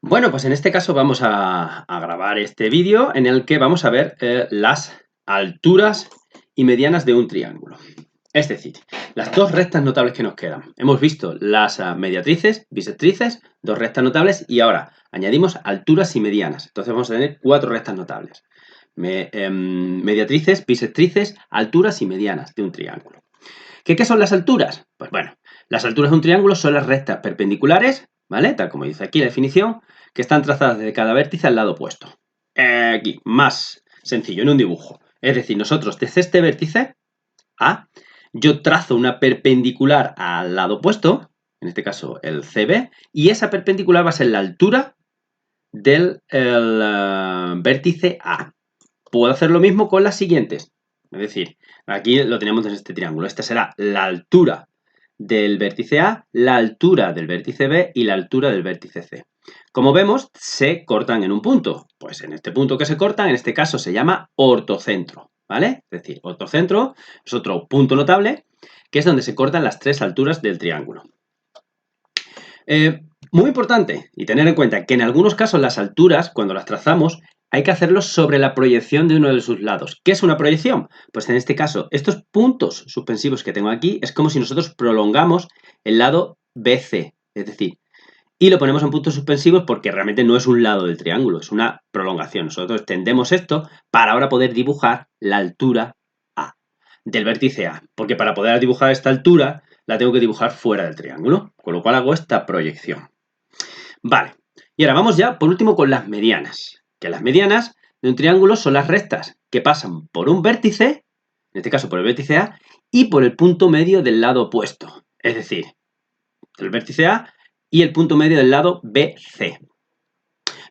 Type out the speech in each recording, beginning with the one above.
Bueno, pues en este caso vamos a grabar este vídeo en el que vamos a ver las alturas y medianas de un triángulo. Es decir, las dos rectas notables que nos quedan. Hemos visto las mediatrices, bisectrices, dos rectas notables y ahora añadimos alturas y medianas. Entonces vamos a tener cuatro rectas notables. Mediatrices, bisectrices, alturas y medianas de un triángulo. ¿Qué son las alturas? Pues bueno, las alturas de un triángulo son las rectas perpendiculares, ¿vale? Tal como dice aquí la definición, que están trazadas desde cada vértice al lado opuesto. Aquí, más sencillo, en un dibujo. Es decir, nosotros desde este vértice A, yo trazo una perpendicular al lado opuesto, en este caso el CB, y esa perpendicular va a ser la altura del vértice A. Puedo hacer lo mismo con las siguientes. Es decir, aquí lo tenemos en este triángulo. Esta será la altura del vértice A, la altura del vértice B y la altura del vértice C. Como vemos, se cortan en un punto. Pues en este punto que se cortan, en este caso se llama ortocentro, ¿vale? Es decir, ortocentro es otro punto notable, que es donde se cortan las tres alturas del triángulo. Muy importante, y tener en cuenta que en algunos casos las alturas, cuando las trazamos, hay que hacerlo sobre la proyección de uno de sus lados. ¿Qué es una proyección? Pues en este caso, estos puntos suspensivos que tengo aquí es como si nosotros prolongamos el lado BC, es decir, y lo ponemos en puntos suspensivos porque realmente no es un lado del triángulo, es una prolongación. Nosotros extendemos esto para ahora poder dibujar la altura A del vértice A, porque para poder dibujar esta altura la tengo que dibujar fuera del triángulo, con lo cual hago esta proyección. Vale, y ahora vamos ya por último con las medianas, que las medianas de un triángulo son las rectas que pasan por un vértice, en este caso por el vértice A, y por el punto medio del lado opuesto, es decir, el vértice A y el punto medio del lado BC.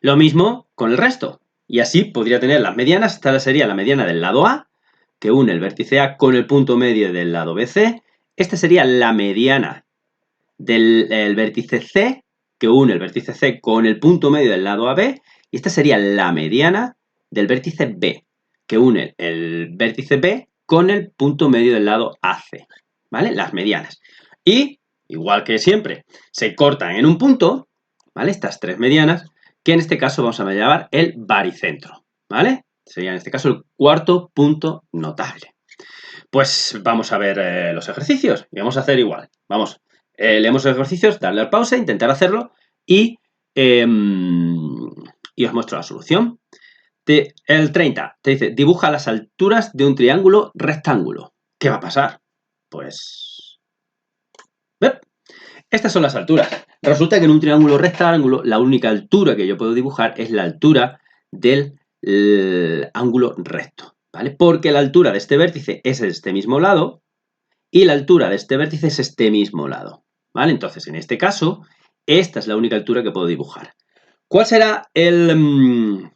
Lo mismo con el resto, y así podría tener las medianas. Esta sería la mediana del lado A, que une el vértice A con el punto medio del lado BC. Esta sería la mediana del vértice C, que une el vértice C con el punto medio del lado AB, y esta sería la mediana del vértice B, que une el vértice B con el punto medio del lado AC, ¿vale? Las medianas. Y, igual que siempre, se cortan en un punto, ¿vale? Estas tres medianas, que en este caso vamos a llamar el baricentro, ¿vale? Sería en este caso el cuarto punto notable. Pues vamos a ver los ejercicios y vamos a hacer igual. Vamos, leemos los ejercicios, darle al pausa, intentar hacerlo y, y os muestro la solución. El 30 te dice, dibuja las alturas de un triángulo rectángulo. ¿Qué va a pasar? Pues... ¿ve? Estas son las alturas. Resulta que en un triángulo rectángulo la única altura que yo puedo dibujar es la altura del ángulo recto, ¿vale? Porque la altura de este vértice es este mismo lado y la altura de este vértice es este mismo lado, ¿vale? Entonces, en este caso, esta es la única altura que puedo dibujar. ¿Cuál será en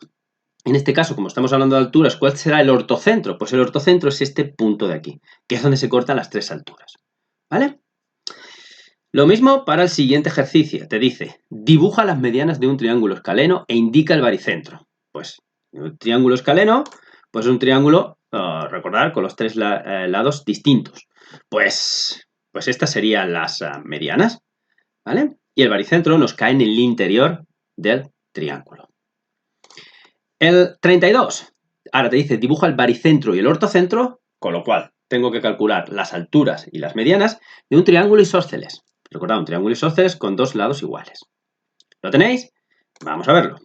este caso, como estamos hablando de alturas, cuál será el ortocentro? Pues el ortocentro es este punto de aquí, que es donde se cortan las tres alturas, ¿vale? Lo mismo para el siguiente ejercicio. Te dice, dibuja las medianas de un triángulo escaleno e indica el baricentro. Pues, un triángulo escaleno, pues un triángulo, recordar, con los tres lados distintos. Pues estas serían las medianas, ¿vale? Y el baricentro nos cae en el interior del triángulo. El 32. Ahora te dice, dibuja el baricentro y el ortocentro, con lo cual tengo que calcular las alturas y las medianas de un triángulo isósceles. Recordad, un triángulo isósceles con dos lados iguales. ¿Lo tenéis? Vamos a verlo.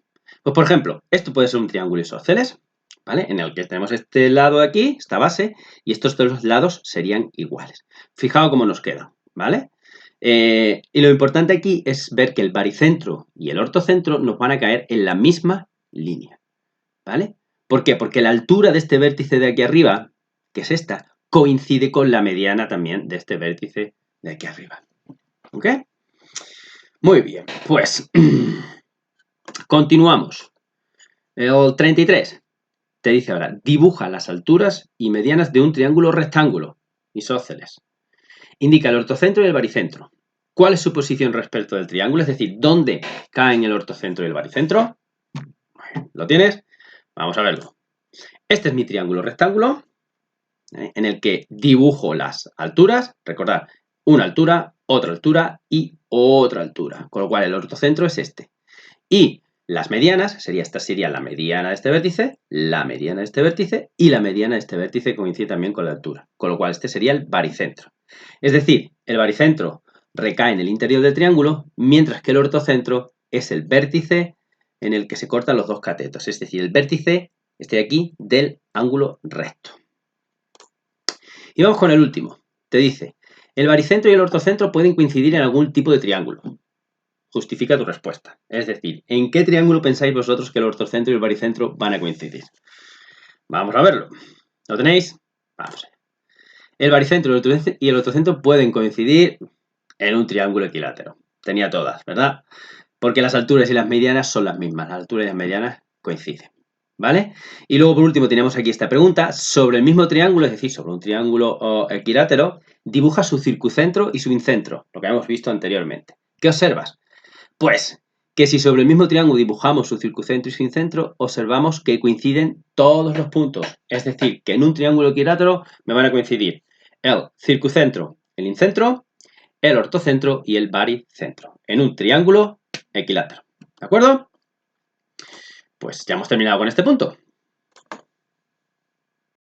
Pues, por ejemplo, esto puede ser un triángulo isósceles, ¿vale? En el que tenemos este lado de aquí, esta base, y estos dos lados serían iguales. Fijaos cómo nos queda, ¿vale? Y lo importante aquí es ver que el baricentro y el ortocentro nos van a caer en la misma línea, ¿vale? ¿Por qué? Porque la altura de este vértice de aquí arriba, que es esta, coincide con la mediana también de este vértice de aquí arriba. ¿Ok? Muy bien, pues continuamos. El 33 te dice ahora, dibuja las alturas y medianas de un triángulo rectángulo, isósceles. Indica el ortocentro y el baricentro. ¿Cuál es su posición respecto del triángulo? Es decir, ¿dónde caen el ortocentro y el baricentro? ¿Lo tienes? Vamos a verlo. Este es mi triángulo rectángulo, en el que dibujo las alturas. Recordad, una altura, otra altura y otra altura. Con lo cual el ortocentro es este. Y las medianas, esta sería la mediana de este vértice, la mediana de este vértice y la mediana de este vértice coincide también con la altura. Con lo cual este sería el baricentro. Es decir, el baricentro recae en el interior del triángulo, mientras que el ortocentro es el vértice en el que se cortan los dos catetos. Es decir, el vértice, este de aquí, del ángulo recto. Y vamos con el último. Te dice, el baricentro y el ortocentro pueden coincidir en algún tipo de triángulo. Justifica tu respuesta. Es decir, ¿en qué triángulo pensáis vosotros que el ortocentro y el baricentro van a coincidir? Vamos a verlo. ¿Lo tenéis? Vamos. El baricentro y el ortocentro pueden coincidir en un triángulo equilátero. Tenía todas, ¿verdad? Porque las alturas y las medianas son las mismas. Las alturas y las medianas coinciden. ¿Vale? Y luego, por último, tenemos aquí esta pregunta. Sobre el mismo triángulo, es decir, sobre un triángulo equilátero, dibuja su circuncentro y su incentro, lo que hemos visto anteriormente. ¿Qué observas? Pues que si sobre el mismo triángulo dibujamos su circuncentro y su incentro, observamos que coinciden todos los puntos. Es decir, que en un triángulo equilátero me van a coincidir el circuncentro, el incentro, el ortocentro y el baricentro. En un triángulo equilátero. ¿De acuerdo? Pues ya hemos terminado con este punto.